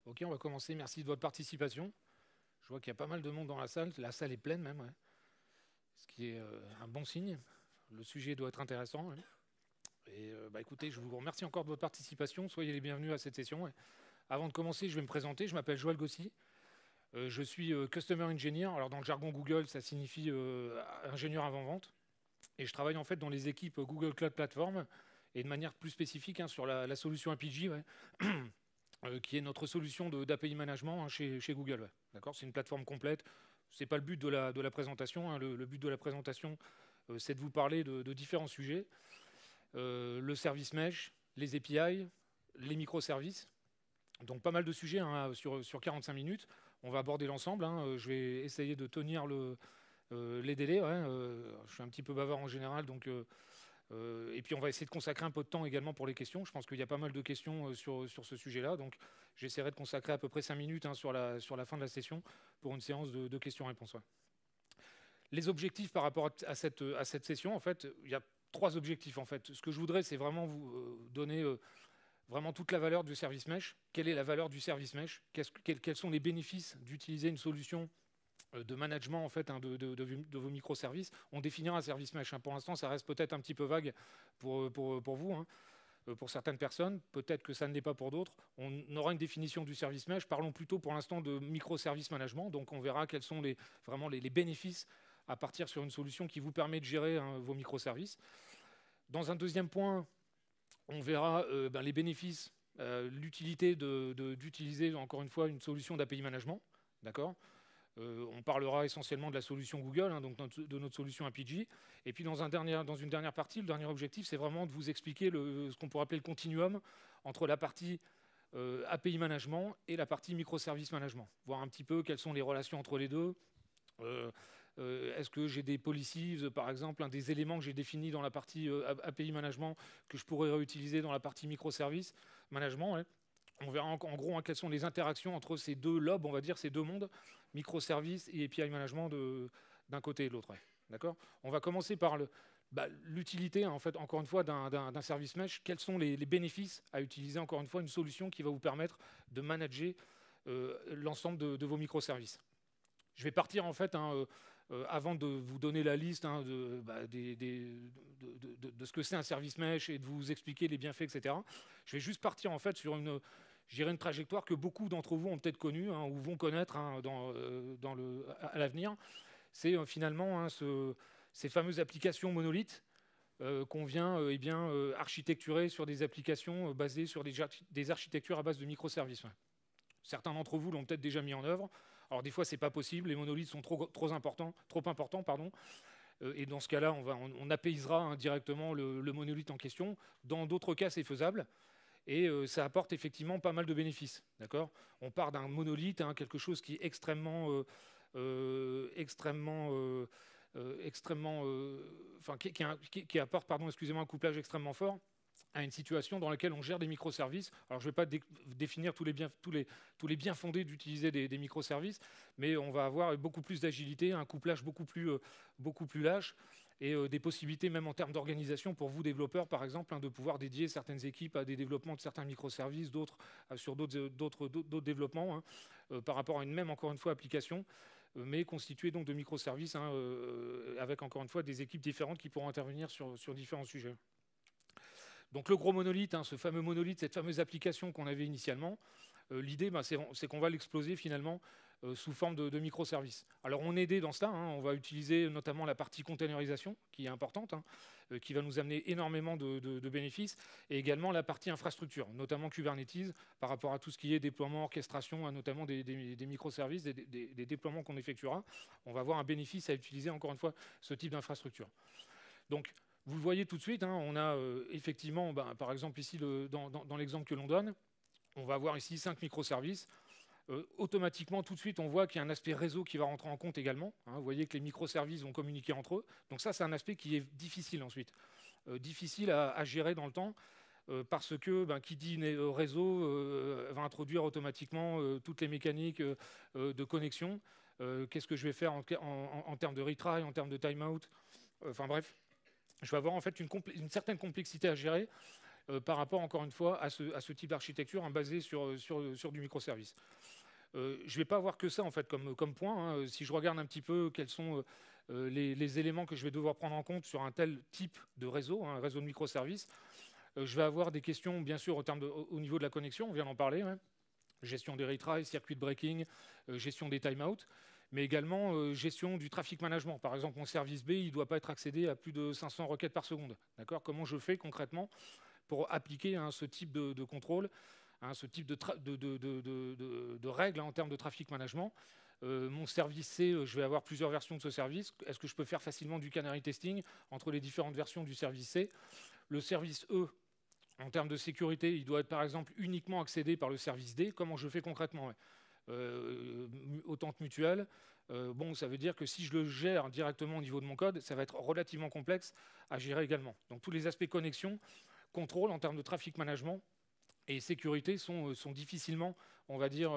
Ok, on va commencer. Merci de votre participation. Je vois qu'il y a pas mal de monde dans la salle. La salle est pleine même, ouais. Ce qui est un bon signe. Le sujet doit être intéressant, ouais. Et écoutez, je vous remercie encore de votre participation. Soyez les bienvenus à cette session, ouais. Avant de commencer, je vais me présenter. Je m'appelle Joël Gossy. Je suis Customer Engineer. Alors dans le jargon Google, ça signifie ingénieur avant-vente. Et je travaille en fait dans les équipes Google Cloud Platform et de manière plus spécifique sur la solution APG, ouais. Qui est notre solution d'API management chez Google. Ouais. D'accord, c'est une plateforme complète. Ce n'est pas le but de la présentation. Hein. Le but de la présentation, c'est de vous parler de différents sujets. Le service mesh, les API, les microservices. Donc pas mal de sujets sur 45 minutes. On va aborder l'ensemble. Hein. Je vais essayer de tenir les délais. Ouais. Je suis un petit peu bavard en général, donc et puis on va essayer de consacrer un peu de temps également pour les questions. Je pense qu'il y a pas mal de questions sur ce sujet-là. Donc j'essaierai de consacrer à peu près 5 minutes sur la fin de la session pour une séance de questions-réponses. Ouais. Les objectifs par rapport à cette session, en fait, il y a 3 objectifs. En fait. Ce que je voudrais, c'est vraiment vous donner vraiment toute la valeur du service mesh. Quelle est la valeur du service mesh? Quels sont les bénéfices d'utiliser une solution de management en fait, de vos microservices. On définira un service mesh. Pour l'instant, ça reste peut-être un petit peu vague pour vous, pour certaines personnes. Peut-être que ça ne l'est pas pour d'autres. On aura une définition du service mesh. Parlons plutôt pour l'instant de microservice management. Donc on verra quels sont vraiment les bénéfices à partir sur une solution qui vous permet de gérer vos microservices. Dans un deuxième point, on verra les bénéfices, l'utilité d'utiliser encore une fois une solution d'API management. D'accord ? On parlera essentiellement de la solution Google, donc de notre solution APG. Et puis dans une dernière partie, le dernier objectif, c'est vraiment de vous expliquer ce qu'on pourrait appeler le continuum entre la partie API management et la partie microservice management. Voir un petit peu quelles sont les relations entre les deux. Est-ce que j'ai des policies, par exemple, des éléments que j'ai définis dans la partie API management que je pourrais réutiliser dans la partie microservice management, ouais. On verra en gros quelles sont les interactions entre ces deux lobes, on va dire, ces deux mondes, microservices et API management d'un côté et de l'autre. Ouais. D'accord ? On va commencer par l'utilité, en fait, encore une fois, d'un service mesh. Quels sont les bénéfices à utiliser, encore une fois, une solution qui va vous permettre de manager l'ensemble de vos microservices. Je vais partir, en fait, avant de vous donner la liste de ce que c'est un service mesh et de vous expliquer les bienfaits, etc. Je vais juste partir, en fait, sur une trajectoire que beaucoup d'entre vous ont peut-être connue ou vont connaître à l'avenir. C'est finalement ces fameuses applications monolithes qu'on vient architecturer sur des applications basées sur des architectures à base de microservices. Ouais. Certains d'entre vous l'ont peut-être déjà mis en œuvre. Alors des fois, c'est pas possible. Les monolithes sont trop importants. Et dans ce cas-là, on apaisera directement le monolithe en question. Dans d'autres cas, c'est faisable. Et ça apporte effectivement pas mal de bénéfices. D'accord ? On part d'un monolithe, quelque chose qui est qui apporte un couplage extrêmement fort à une situation dans laquelle on gère des microservices. Alors, je ne vais pas définir tous les biens fondés d'utiliser des microservices, mais on va avoir beaucoup plus d'agilité, un couplage beaucoup plus lâche, et des possibilités même en termes d'organisation pour vous développeurs, par exemple, de pouvoir dédier certaines équipes à des développements de certains microservices, d'autres sur d'autres développements, par rapport à une même, encore une fois, application, mais constituée donc de microservices, avec encore une fois des équipes différentes qui pourront intervenir sur différents sujets. Donc le gros monolithe, ce fameux monolithe, cette fameuse application qu'on avait initialement, l'idée, c'est qu'on va l'exploser finalement sous forme de microservices. Alors on est aidé dans cela, on va utiliser notamment la partie containerisation, qui est importante, qui va nous amener énormément de bénéfices, et également la partie infrastructure, notamment Kubernetes, par rapport à tout ce qui est déploiement, orchestration, notamment des microservices, des déploiements qu'on effectuera. On va avoir un bénéfice à utiliser, encore une fois, ce type d'infrastructure. Donc, vous le voyez tout de suite, on a effectivement, par exemple ici, dans l'exemple que l'on donne, on va avoir ici 5 microservices. Automatiquement, tout de suite, on voit qu'il y a un aspect réseau qui va rentrer en compte également. Vous voyez que les microservices vont communiquer entre eux. Donc ça, c'est un aspect qui est difficile ensuite. Difficile à gérer dans le temps, parce que qui dit réseau va introduire automatiquement toutes les mécaniques de connexion. Qu'est-ce que je vais faire en termes de retry, en termes de timeout, enfin bref. Je vais avoir en fait une certaine complexité à gérer. par rapport, encore une fois, à ce type d'architecture basé sur du microservice. Je ne vais pas avoir que ça en fait comme point. Hein. Si je regarde un petit peu quels sont les éléments que je vais devoir prendre en compte sur un tel type de réseau, un réseau de microservices, je vais avoir des questions bien sûr au niveau de la connexion, on vient d'en parler, hein. Gestion des retries, circuit de breaking, gestion des timeouts, mais également gestion du traffic management. Par exemple, mon service B, il ne doit pas être accédé à plus de 500 requêtes par seconde. D'accord ? Comment je fais concrètement pour appliquer ce type de contrôle, ce type de règles en termes de traffic management. Mon service C, je vais avoir plusieurs versions de ce service. Est-ce que je peux faire facilement du canary testing entre les différentes versions du service C? Le service E, en termes de sécurité, il doit être par exemple uniquement accédé par le service D. Comment je fais concrètement? Autante mutuelle. Bon, ça veut dire que si je le gère directement au niveau de mon code, ça va être relativement complexe à gérer également. Donc tous les aspects connexion, contrôle en termes de trafic management et sécurité sont difficilement, on va dire,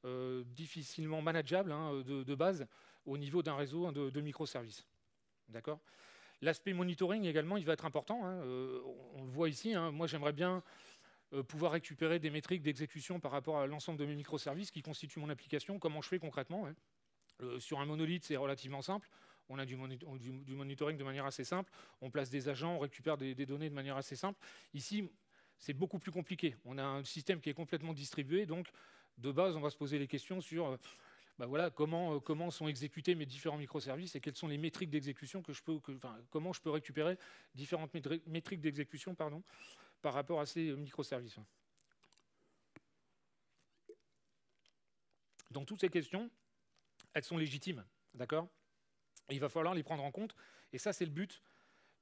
difficilement manageables de base au niveau d'un réseau de microservices. D'accord ? L'aspect monitoring également, il va être important. Hein. On le voit ici. Hein. Moi, j'aimerais bien pouvoir récupérer des métriques d'exécution par rapport à l'ensemble de mes microservices qui constituent mon application. Comment je fais concrètement? Hein. Sur un monolithe, c'est relativement simple. On a du monitoring de manière assez simple. On place des agents, on récupère des données de manière assez simple. Ici, c'est beaucoup plus compliqué. On a un système qui est complètement distribué. Donc, de base, on va se poser les questions sur voilà, comment sont exécutés mes différents microservices et quelles sont les métriques d'exécution comment je peux récupérer différentes métriques d'exécution par rapport à ces microservices. Donc toutes ces questions, elles sont légitimes, d'accord? Il va falloir les prendre en compte, et ça c'est le but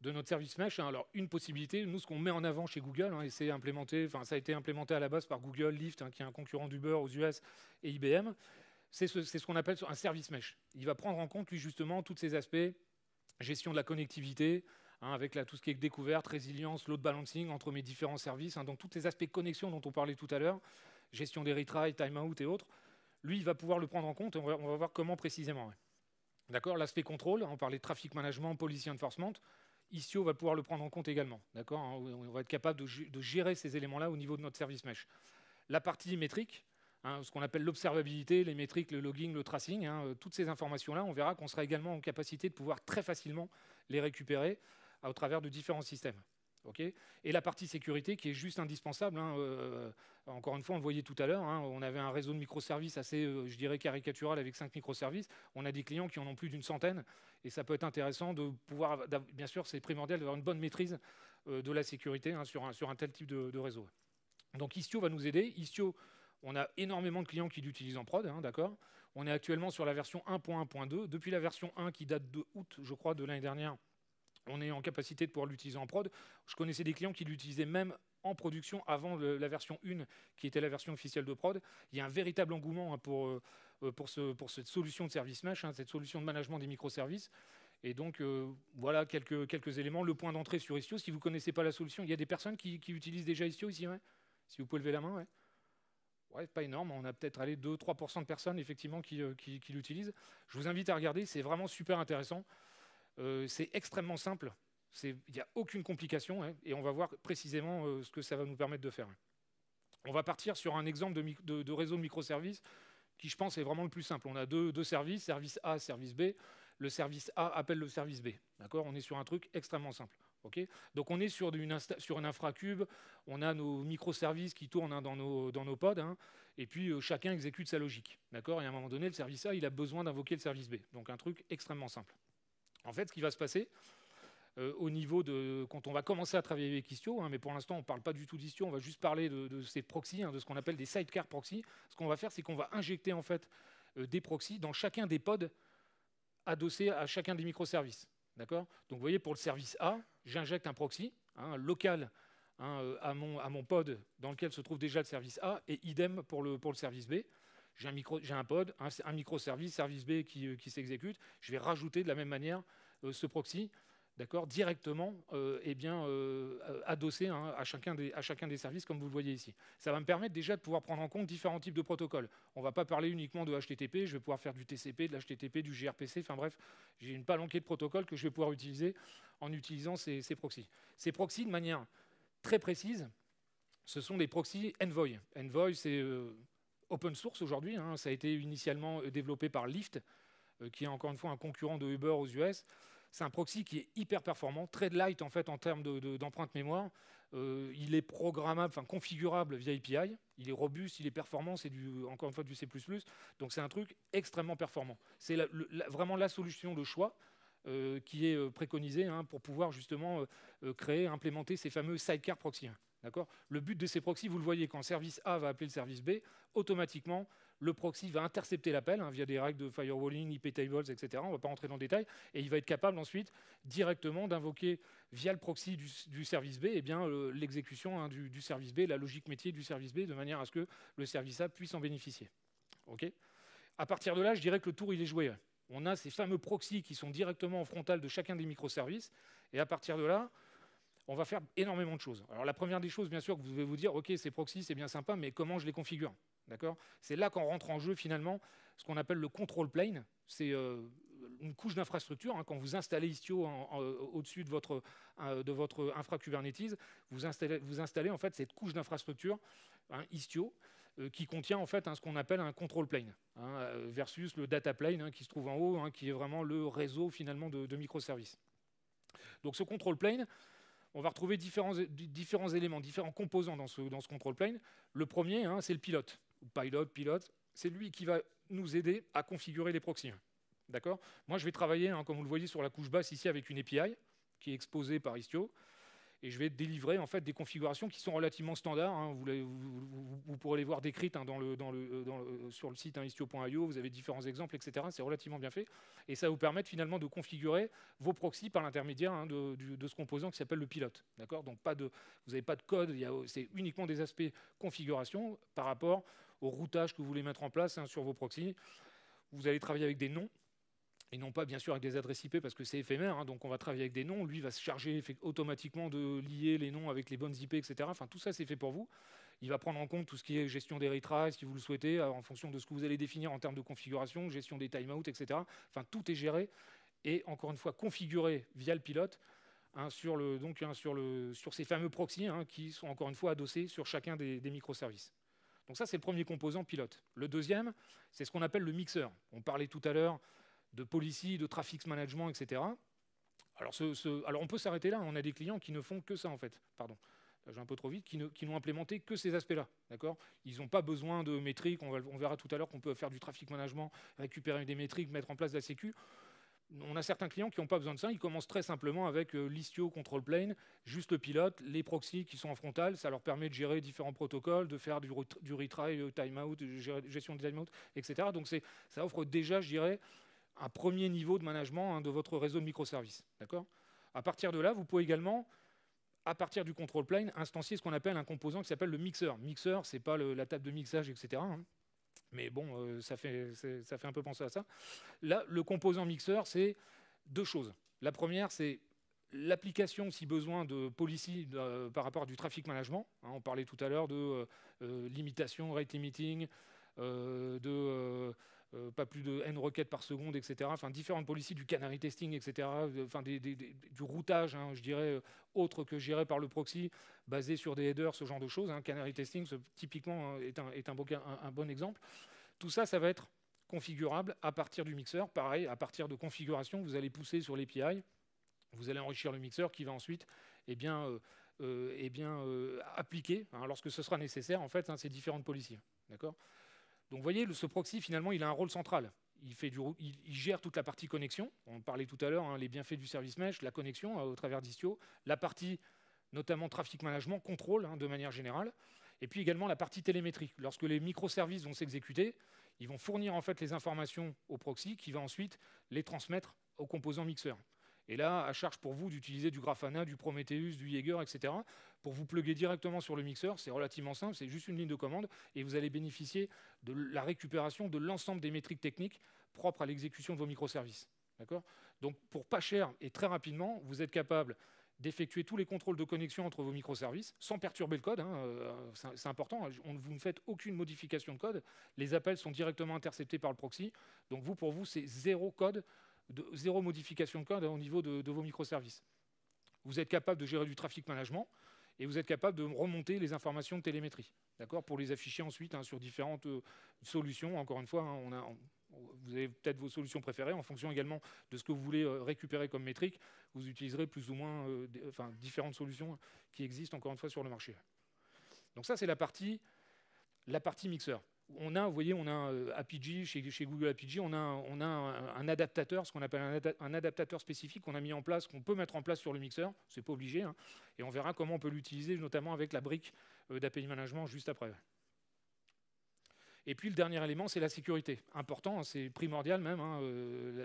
de notre service mesh. Alors une possibilité, nous ce qu'on met en avant chez Google, et c'est implémenté, ça a été implémenté à la base par Google, Lyft, qui est un concurrent d'Uber aux US, et IBM, c'est ce qu'on appelle un service mesh. Il va prendre en compte lui justement tous ces aspects, gestion de la connectivité, avec tout ce qui est découverte, résilience, load balancing entre mes différents services, donc tous les aspects connexion dont on parlait tout à l'heure, gestion des retries, timeout et autres, lui il va pouvoir le prendre en compte, et on va voir comment précisément. D'accord, l'aspect contrôle, on parlait de traffic management, policy enforcement, Istio va pouvoir le prendre en compte également. D'accord, on va être capable de gérer ces éléments-là au niveau de notre service mesh. La partie métrique, ce qu'on appelle l'observabilité, les métriques, le logging, le tracing, toutes ces informations-là, on verra qu'on sera également en capacité de pouvoir très facilement les récupérer au travers de différents systèmes. Okay, et la partie sécurité qui est juste indispensable. Encore une fois, on le voyait tout à l'heure, on avait un réseau de microservices assez, je dirais, caricatural avec 5 microservices. On a des clients qui en ont plus d'une centaine et ça peut être intéressant de pouvoir, bien sûr, c'est primordial d'avoir une bonne maîtrise de la sécurité sur un tel type de réseau. Donc Istio va nous aider. Istio, on a énormément de clients qui l'utilisent en prod, d'accord. On est actuellement sur la version 1.1.2. Depuis la version 1 qui date de août, je crois, de l'année dernière, on est en capacité de pouvoir l'utiliser en prod. Je connaissais des clients qui l'utilisaient même en production avant la version 1, qui était la version officielle de prod. Il y a un véritable engouement pour cette solution de service mesh, cette solution de management des microservices. Et donc, voilà quelques éléments. Le point d'entrée sur Istio, si vous ne connaissez pas la solution, il y a des personnes qui utilisent déjà Istio ici, ouais. Si vous pouvez lever la main, ouais. Ouais, pas énorme, on a peut-être 2-3% de personnes effectivement qui l'utilisent. Je vous invite à regarder, c'est vraiment super intéressant. C'est extrêmement simple, il n'y a aucune complication, et on va voir précisément ce que ça va nous permettre de faire. On va partir sur un exemple de réseau de microservices qui, je pense, est vraiment le plus simple. On a deux services, service A, service B. Le service A appelle le service B. D'accord ? On est sur un truc extrêmement simple. Okay ? Donc on est sur une infracube, on a nos microservices qui tournent dans nos pods, et puis chacun exécute sa logique. D'accord ? Et à un moment donné, le service A, il a besoin d'invoquer le service B. Donc un truc extrêmement simple. En fait, ce qui va se passer au niveau de... Quand on va commencer à travailler avec Istio, mais pour l'instant, on ne parle pas du tout d'Istio, on va juste parler de ces proxys, de ce qu'on appelle des sidecar proxys. Ce qu'on va faire, c'est qu'on va injecter en fait des proxys dans chacun des pods adossés à chacun des microservices. D'accord ? Donc, vous voyez, pour le service A, j'injecte un proxy local à mon pod dans lequel se trouve déjà le service A, et idem pour le service B. J'ai un pod, un microservice, service B qui s'exécute. Je vais rajouter de la même manière ce proxy, d'accord, directement adossé à chacun des services, comme vous le voyez ici. Ça va me permettre déjà de pouvoir prendre en compte différents types de protocoles. On ne va pas parler uniquement de HTTP, je vais pouvoir faire du TCP, de l'HTTP, du gRPC, enfin bref, j'ai une palanquée de protocoles que je vais pouvoir utiliser en utilisant ces proxys. Ces proxys, de manière très précises, ce sont des proxys Envoy. Envoy, c'est open source aujourd'hui, hein, ça a été initialement développé par Lyft, qui est encore une fois un concurrent de Uber aux US. C'est un proxy qui est hyper performant, très light en fait en termes d'empreinte mémoire. Il est programmable, enfin configurable via API. Il est robuste, il est performant, c'est encore une fois du C++. Donc c'est un truc extrêmement performant. C'est vraiment la solution de choix qui est préconisée hein, pour pouvoir justement créer, implémenter ces fameux sidecar proxy. Le but de ces proxys, vous le voyez, quand le service A va appeler le service B, automatiquement, le proxy va intercepter l'appel hein, via des règles de firewalling, IP tables, etc. On ne va pas rentrer dans le détail. Et il va être capable ensuite directement d'invoquer via le proxy du service B l'exécution hein, du service B, la logique métier du service B, de manière à ce que le service A puisse en bénéficier. Okay, à partir de là, je dirais que le tour il est joué. On a ces fameux proxys qui sont directement en frontal de chacun des microservices. Et à partir de là, on va faire énormément de choses. Alors la première des choses, bien sûr, que vous devez vous dire, ok, ces proxys, c'est bien sympa, mais comment je les configure? C'est là qu'on rentre en jeu finalement ce qu'on appelle le control plane. C'est une couche d'infrastructure. Hein, quand vous installez Istio au-dessus de votre infra Kubernetes, vous installez en fait cette couche d'infrastructure, hein, Istio, qui contient en fait hein, ce qu'on appelle un control plane, hein, versus le data plane hein, qui se trouve en haut, hein, qui est vraiment le réseau finalement de microservices. Donc ce control plane, on va retrouver différents éléments, différents composants dans ce control plane. Le premier, hein, c'est le pilote. Pilote, c'est lui qui va nous aider à configurer les proxys. D'accord ? Moi, je vais travailler, hein, comme vous le voyez, sur la couche basse ici avec une API qui est exposée par Istio. Et je vais délivrer en fait, des configurations qui sont relativement standards. Hein. Vous pourrez les voir décrites hein, sur le site hein, istio.io. Vous avez différents exemples, etc. C'est relativement bien fait. Et ça va vous permettre finalement de configurer vos proxys par l'intermédiaire hein, de ce composant qui s'appelle le pilote. Donc vous n'avez pas de code. C'est uniquement des aspects configuration par rapport au routage que vous voulez mettre en place hein, sur vos proxys. Vous allez travailler avec des noms. Et non pas bien sûr avec des adresses IP parce que c'est éphémère, hein, donc on va travailler avec des noms, lui va se charger automatiquement de lier les noms avec les bonnes IP, etc. Enfin tout ça c'est fait pour vous. Il va prendre en compte tout ce qui est gestion des retries, si vous le souhaitez, en fonction de ce que vous allez définir en termes de configuration, gestion des timeouts, etc. Enfin tout est géré et encore une fois configuré via le pilote hein, sur ces fameux proxys hein, qui sont encore une fois adossés sur chacun des microservices. Donc ça c'est le premier composant pilote. Le deuxième, c'est ce qu'on appelle le mixeur. On parlait tout à l'heure de policy, de traffic management, etc. Alors on peut s'arrêter là, on a des clients qui ne font que ça en fait, pardon, là j'ai un peu trop vite, qui n'ont implémenté que ces aspects-là, d'accord ? Ils n'ont pas besoin de métriques, on verra tout à l'heure qu'on peut faire du traffic management, récupérer des métriques, mettre en place de la sécu. On a certains clients qui n'ont pas besoin de ça, ils commencent très simplement avec l'Istio Control Plane, juste le pilote, les proxys qui sont en frontal, ça leur permet de gérer différents protocoles, de faire du retry, timeout, gestion de timeout, etc. Donc ça offre déjà, je dirais, un premier niveau de management hein, de votre réseau de microservices. À partir de là, vous pouvez également, à partir du control plane, instancier ce qu'on appelle un composant qui s'appelle le mixeur. Mixeur, ce n'est pas la table de mixage, etc. Hein. Mais bon, ça fait un peu penser à ça. Là, le composant mixeur, c'est deux choses. La première, c'est l'application, si besoin, de policy par rapport à du traffic management. Hein, on parlait tout à l'heure de limitation, rate limiting, pas plus de n requêtes par seconde, etc. Enfin, différentes policies du canary testing, etc. Enfin, du routage, hein, je dirais, autre que géré par le proxy, basé sur des headers, ce genre de choses. Hein. Canary testing, typiquement, est un bon exemple. Tout ça, ça va être configurable à partir du mixeur. Pareil, à partir de configuration, vous allez pousser sur l'API, vous allez enrichir le mixeur qui va ensuite appliquer, hein, lorsque ce sera nécessaire, en fait, hein, ces différentes policies. D'accord ? Donc vous voyez, ce proxy, finalement, il a un rôle central. Il gère toute la partie connexion. On parlait tout à l'heure, hein, les bienfaits du service mesh, la connexion au travers d'Istio, la partie notamment traffic management, contrôle hein, de manière générale, et puis également la partie télémétrique. Lorsque les microservices vont s'exécuter, ils vont fournir en fait les informations au proxy qui va ensuite les transmettre aux composants mixeurs. Et là, à charge pour vous d'utiliser du Grafana, du Prometheus, du Jaeger, etc. Pour vous plugger directement sur le mixeur, c'est relativement simple, c'est juste une ligne de commande et vous allez bénéficier de la récupération de l'ensemble des métriques techniques propres à l'exécution de vos microservices. Donc, pour pas cher et très rapidement, vous êtes capable d'effectuer tous les contrôles de connexion entre vos microservices sans perturber le code. Hein, c'est important, vous ne faites aucune modification de code. Les appels sont directement interceptés par le proxy. Donc, pour vous, c'est zéro code, zéro modification de code au niveau de vos microservices. Vous êtes capable de gérer du traffic management et vous êtes capable de remonter les informations de télémétrie, d'accord, pour les afficher ensuite sur différentes solutions. Encore une fois, vous avez peut-être vos solutions préférées en fonction également de ce que vous voulez récupérer comme métrique. Vous utiliserez plus ou moins différentes solutions qui existent encore une fois sur le marché. Donc ça, c'est la partie mixeur. Vous voyez, on a un APG, chez Google APG, on a un adaptateur, ce qu'on appelle un adaptateur spécifique qu'on a mis en place, qu'on peut mettre en place sur le mixeur, c'est pas obligé, et on verra comment on peut l'utiliser, notamment avec la brique d'API Management juste après. Et puis le dernier élément, c'est la sécurité. Important, c'est primordial même,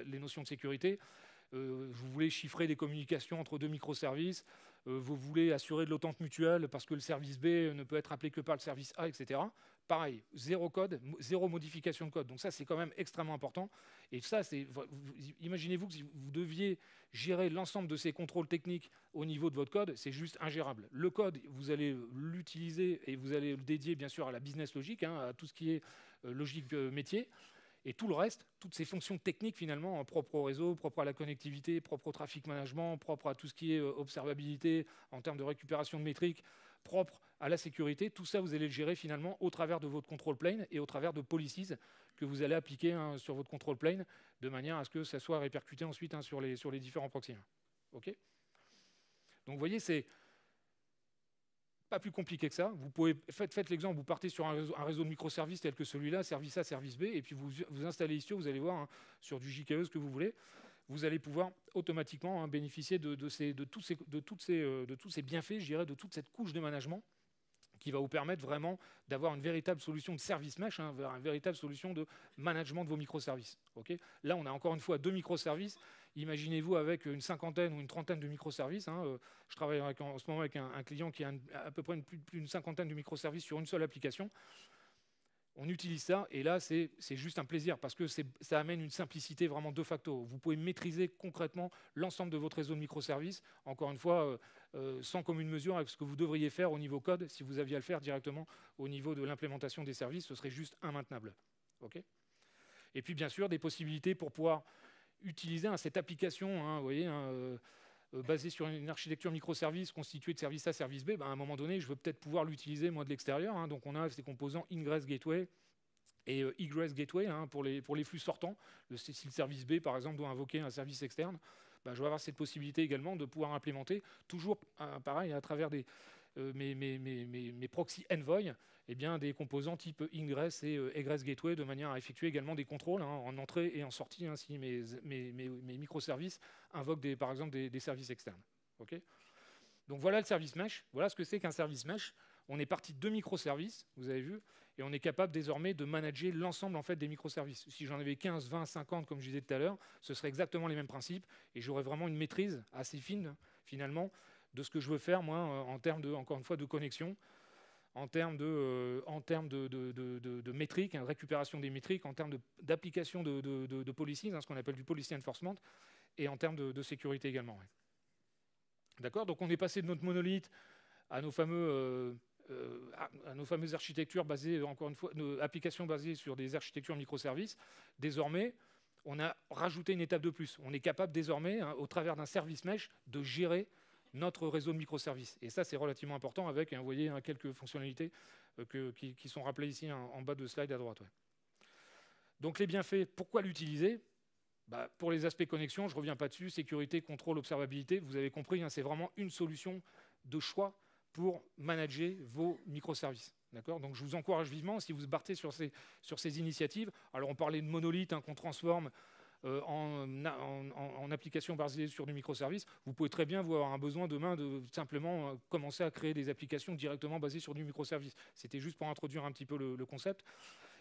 les notions de sécurité. Vous voulez chiffrer des communications entre deux microservices, vous voulez assurer de l'attente mutuelle parce que le service B ne peut être appelé que par le service A, etc. Pareil, zéro code, zéro modification de code. Donc ça, c'est quand même extrêmement important. Et ça, imaginez-vous que si vous deviez gérer l'ensemble de ces contrôles techniques au niveau de votre code, c'est juste ingérable. Le code, vous allez l'utiliser et vous allez le dédier bien sûr à la business logique, à tout ce qui est logique métier. Et tout le reste, toutes ces fonctions techniques finalement, propres au réseau, propres à la connectivité, propres au traffic management, propres à tout ce qui est observabilité en termes de récupération de métriques, propres à la sécurité, tout ça vous allez le gérer finalement au travers de votre control plane et au travers de policies que vous allez appliquer sur votre control plane de manière à ce que ça soit répercuté ensuite sur les différents proxys. OK ? Donc vous voyez, c'est pas plus compliqué que ça. Vous pouvez faites l'exemple, vous partez sur un réseau de microservices tel que celui-là, service A, service B, et puis vous installez Istio, vous allez voir sur du JKE ce que vous voulez. Vous allez pouvoir automatiquement bénéficier de tous ces bienfaits, je dirais, de toute cette couche de management qui va vous permettre vraiment d'avoir une véritable solution de service mesh, une véritable solution de management de vos microservices. Okay, là, on a encore une fois 2 microservices. Imaginez-vous avec une cinquantaine ou une trentaine de microservices. Je travaille en ce moment avec un client qui a à peu près plus d'une cinquantaine de microservices sur une seule application. On utilise ça, et là, c'est juste un plaisir, parce que ça amène une simplicité vraiment de facto. Vous pouvez maîtriser concrètement l'ensemble de votre réseau de microservices, encore une fois, sans commune mesure avec ce que vous devriez faire au niveau code. Si vous aviez à le faire directement au niveau de l'implémentation des services, ce serait juste immaintenable. Okay, et puis, bien sûr, des possibilités pour pouvoir utiliser cette application, vous voyez, basée sur une architecture microservice constituée de service A, service B, à un moment donné, je veux peut-être pouvoir l'utiliser moi de l'extérieur. Donc on a ces composants Ingress Gateway et Egress Gateway pour les flux sortants. Si le service B, par exemple, doit invoquer un service externe, je vais avoir cette possibilité également de pouvoir implémenter, toujours pareil, à travers mes proxys Envoy, des composants type Ingress et Egress Gateway, de manière à effectuer également des contrôles en entrée et en sortie, si mes microservices invoquent par exemple des services externes. Okay, donc voilà le service mesh, voilà ce que c'est qu'un service mesh. On est parti de 2 microservices, vous avez vu, et on est capable désormais de manager l'ensemble des microservices. Si j'en avais 15, 20, 50, comme je disais tout à l'heure, ce serait exactement les mêmes principes, et j'aurais vraiment une maîtrise assez fine, finalement, de ce que je veux faire, moi, en termes encore une fois, de connexion, en termes de métriques, récupération des métriques, en termes d'application de policies, ce qu'on appelle du policy enforcement, et en termes de sécurité également. Ouais. D'accord ? Donc on est passé de notre monolithe à nos fameuses architectures basées, encore une fois, nos applications basées sur des architectures microservices. Désormais, on a rajouté une étape de plus. On est capable désormais, au travers d'un service mesh, de gérer notre réseau de microservices. Et ça, c'est relativement important avec, vous voyez, quelques fonctionnalités qui sont rappelées ici en bas de slide à droite. Ouais. Donc les bienfaits, pourquoi l'utiliser ? Pour les aspects connexion, je ne reviens pas dessus, sécurité, contrôle, observabilité, vous avez compris, c'est vraiment une solution de choix pour manager vos microservices. Donc je vous encourage vivement, si vous partez sur ces initiatives, alors on parlait de monolithe qu'on transforme en application basée sur du microservice, vous pouvez très bien avoir un besoin demain de simplement commencer à créer des applications directement basées sur du microservice. C'était juste pour introduire un petit peu le concept.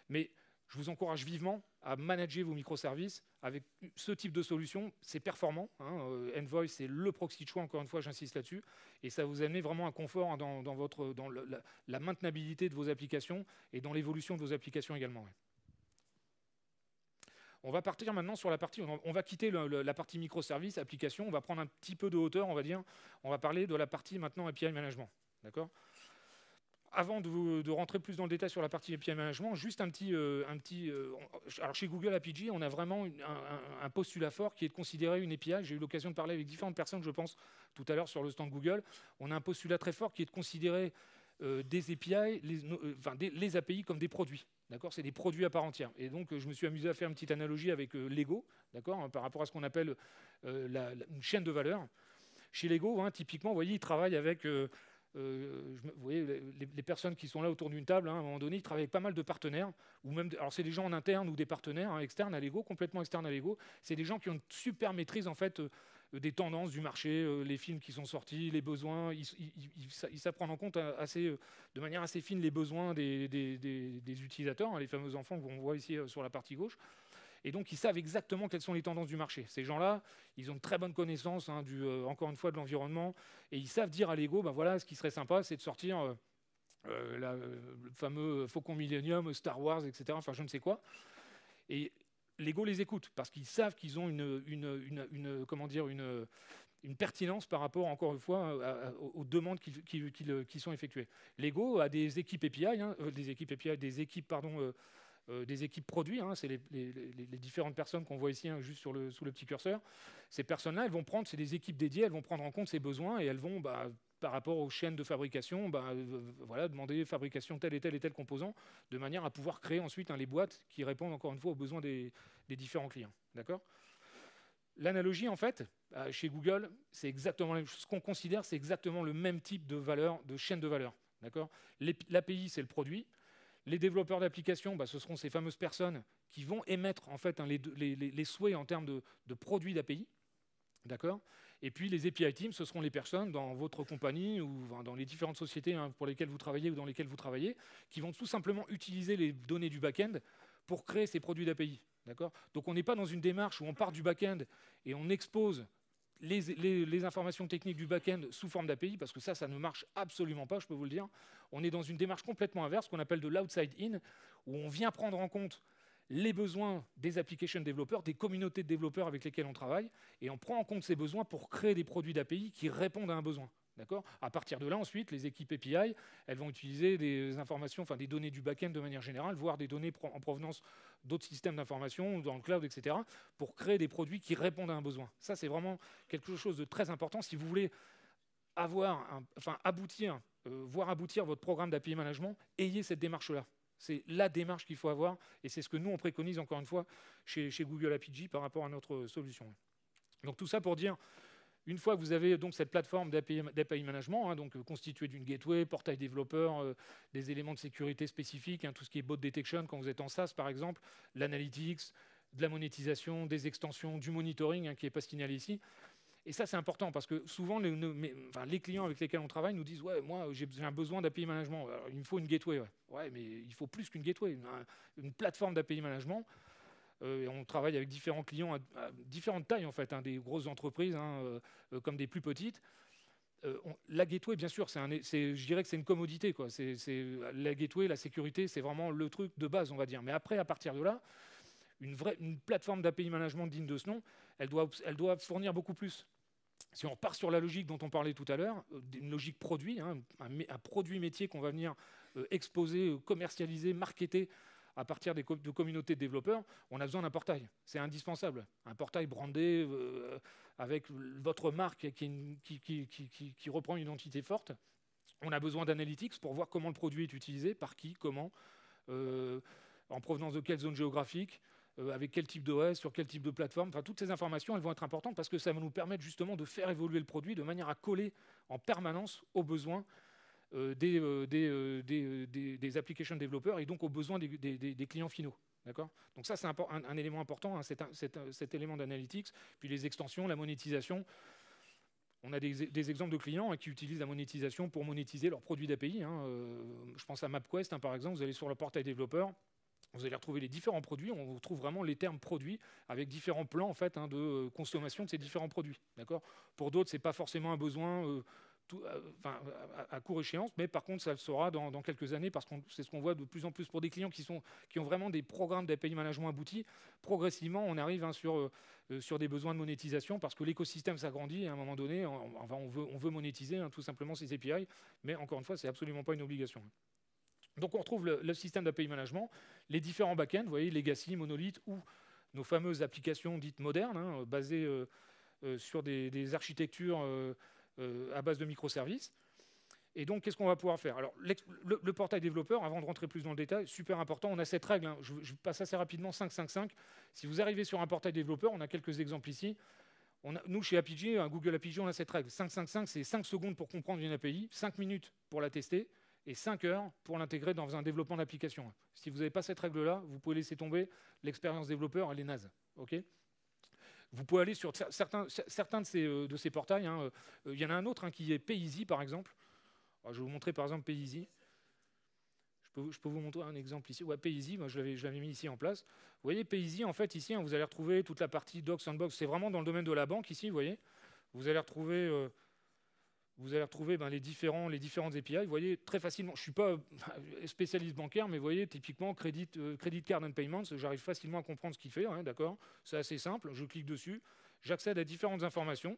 Mais je vous encourage vivement à manager vos microservices avec ce type de solution. C'est performant. Envoy, c'est le proxy de choix, encore une fois, j'insiste là-dessus. Et ça vous amène vraiment un confort dans la maintenabilité de vos applications et dans l'évolution de vos applications également. Ouais. On va partir maintenant sur la partie, on va quitter la partie microservice, application, on va prendre un petit peu de hauteur, on va dire. On va parler de la partie maintenant API Management. D'accord ? avant de rentrer plus dans le détail sur la partie API management, juste alors chez Google APG, on a vraiment un postulat fort qui est de considérer une API. J'ai eu l'occasion de parler avec différentes personnes, je pense, tout à l'heure sur le stand Google. On a un postulat très fort qui est de considérer des API, les API comme des produits. D'accord, c'est des produits à part entière. Et donc, je me suis amusé à faire une petite analogie avec Lego, d'accord, hein, par rapport à ce qu'on appelle une chaîne de valeur. Chez Lego, hein, typiquement, vous voyez, ils travaillent avec... vous voyez, les personnes qui sont là autour d'une table, hein, à un moment donné, ils travaillent avec pas mal de partenaires, ou même, alors c'est des gens en interne ou des partenaires, hein, externes à Lego, complètement externes à Lego. C'est des gens qui ont une super maîtrise en fait des tendances du marché, les films qui sont sortis, les besoins. Ils savent prendre en compte de manière assez fine les besoins des utilisateurs, hein, les fameux enfants qu'on voit ici sur la partie gauche. Et donc, ils savent exactement quelles sont les tendances du marché. Ces gens-là, ils ont une très bonne connaissance, hein, encore une fois, de l'environnement. Et ils savent dire à Lego, ben voilà, ce qui serait sympa, c'est de sortir le fameux Faucon Millennium, Star Wars, etc. Enfin, je ne sais quoi. Et Lego les écoute, parce qu'ils savent qu'ils ont une pertinence par rapport, encore une fois, aux demandes qui sont effectuées. Lego a des équipes API, hein, des équipes produits, hein, c'est les différentes personnes qu'on voit ici, hein, juste sous le petit curseur. Ces personnes-là, c'est des équipes dédiées, elles vont prendre en compte ces besoins et elles vont, par rapport aux chaînes de fabrication, demander fabrication tel et tel composant, de manière à pouvoir créer ensuite les boîtes qui répondent encore une fois aux besoins des différents clients. D'accord ? L'analogie, en fait, chez Google, c'est exactement ce qu'on considère, c'est exactement le même type de valeur, de chaîne de valeur. D'accord ? L'API, c'est le produit. Les développeurs d'applications, ce seront ces fameuses personnes qui vont émettre en fait, les souhaits en termes de produits d'API. D'accord ? Et puis les API teams, ce seront les personnes dans votre compagnie ou dans les différentes sociétés, hein, pour lesquelles vous travaillez ou dans lesquelles vous travaillez, qui vont tout simplement utiliser les données du back-end pour créer ces produits d'API. D'accord ? Donc on n'est pas dans une démarche où on part du back-end et on expose les informations techniques du back-end sous forme d'API, parce que ça ne marche absolument pas, je peux vous le dire. On est dans une démarche complètement inverse, qu'on appelle de l'outside-in, où on vient prendre en compte les besoins des application développeurs, des communautés de développeurs avec lesquelles on travaille, et on prend en compte ces besoins pour créer des produits d'API qui répondent à un besoin. D'accord ? À partir de là, ensuite, les équipes API, elles vont utiliser des informations, des données du back-end de manière générale, voire des données en provenance d'autres systèmes d'information, dans le cloud, etc., pour créer des produits qui répondent à un besoin. Ça, c'est vraiment quelque chose de très important. Si vous voulez aboutir votre programme d'API management, ayez cette démarche-là. C'est la démarche qu'il faut avoir, et c'est ce que nous, on préconise, encore une fois, chez Google APG par rapport à notre solution. Donc tout ça pour dire, une fois que vous avez donc cette plateforme d'API management, hein, donc constituée d'une gateway, portail développeur, des éléments de sécurité spécifiques, hein, tout ce qui est bot detection quand vous êtes en SaaS par exemple, l'analytics, de la monétisation, des extensions, du monitoring, hein, qui n'est pas signalé ici. Et ça, c'est important parce que souvent, les clients avec lesquels on travaille nous disent « Ouais, moi, j'ai un besoin d'API management. Alors, il me faut une gateway. » Ouais, mais il faut plus qu'une gateway, une plateforme d'API management. Et on travaille avec différents clients à différentes tailles, en fait, hein, des grosses entreprises comme des plus petites. La gateway, bien sûr, je dirais que c'est une commodité, quoi. La gateway, la sécurité, c'est vraiment le truc de base, on va dire. Mais après, à partir de là, une plateforme d'API management digne de ce nom, elle doit fournir beaucoup plus. Si on repart sur la logique dont on parlait tout à l'heure, une logique produit, hein, un produit métier qu'on va venir exposer, commercialiser, marketer à partir de communautés de développeurs, on a besoin d'un portail. C'est indispensable. Un portail brandé avec votre marque qui reprend une identité forte. On a besoin d'analytics pour voir comment le produit est utilisé, par qui, comment, en provenance de quelle zone géographique, avec quel type d'OS, sur quel type de plateforme. Enfin, toutes ces informations, elles vont être importantes parce que ça va nous permettre justement de faire évoluer le produit de manière à coller en permanence aux besoins des application développeurs et donc aux besoins des clients finaux. D'accord ? Donc ça, c'est un élément important, hein, cet élément d'analytics. Puis les extensions, la monétisation. On a des exemples de clients, hein, qui utilisent la monétisation pour monétiser leurs produits d'API. Hein. Je pense à MapQuest, hein, par exemple. Vous allez sur le portail développeur, vous allez retrouver les différents produits. On retrouve vraiment les termes produits avec différents plans, en fait, hein, de consommation de ces différents produits. D'accord ? Pour d'autres, ce n'est pas forcément un besoin à court échéance, mais par contre, ça le sera dans quelques années, parce que c'est ce qu'on voit de plus en plus pour des clients qui ont vraiment des programmes d'API management aboutis. Progressivement, on arrive sur des besoins de monétisation, parce que l'écosystème s'agrandit, et à un moment donné, on veut monétiser tout simplement ces API, mais encore une fois, c'est absolument pas une obligation. Donc on retrouve le système d'API management, les différents backends, vous voyez, legacy, monolith, ou nos fameuses applications dites modernes, basées sur des architectures à base de microservices. Et donc, qu'est-ce qu'on va pouvoir faire? Alors, le portail développeur, avant de rentrer plus dans le détail, super important, on a cette règle, je passe assez rapidement, 5-5-5. Si vous arrivez sur un portail développeur, on a quelques exemples ici. Nous, chez Apigee, Google Apigee, on a cette règle. 5-5-5, c'est 5 secondes pour comprendre une API, 5 minutes pour la tester, et 5 heures pour l'intégrer dans un développement d'application. Si vous n'avez pas cette règle-là, vous pouvez laisser tomber. L'expérience développeur, elle est naze. Okay, vous pouvez aller sur certains de ces portails. Il y en a un autre qui est PayEasy, par exemple. Alors, je vais vous montrer, par exemple, PayEasy. Je peux vous montrer un exemple ici. Ouais, PayEasy, moi, je l'avais mis ici en place. Vous voyez, PayEasy, en fait, ici, vous allez retrouver toute la partie Docs Sandbox. C'est vraiment dans le domaine de la banque, ici, vous voyez. Vous allez retrouver les différentes API. Vous voyez très facilement, je ne suis pas spécialiste bancaire, mais vous voyez typiquement Credit Card and Payments, j'arrive facilement à comprendre ce qu'il fait, d'accord. C'est assez simple, je clique dessus, j'accède à différentes informations,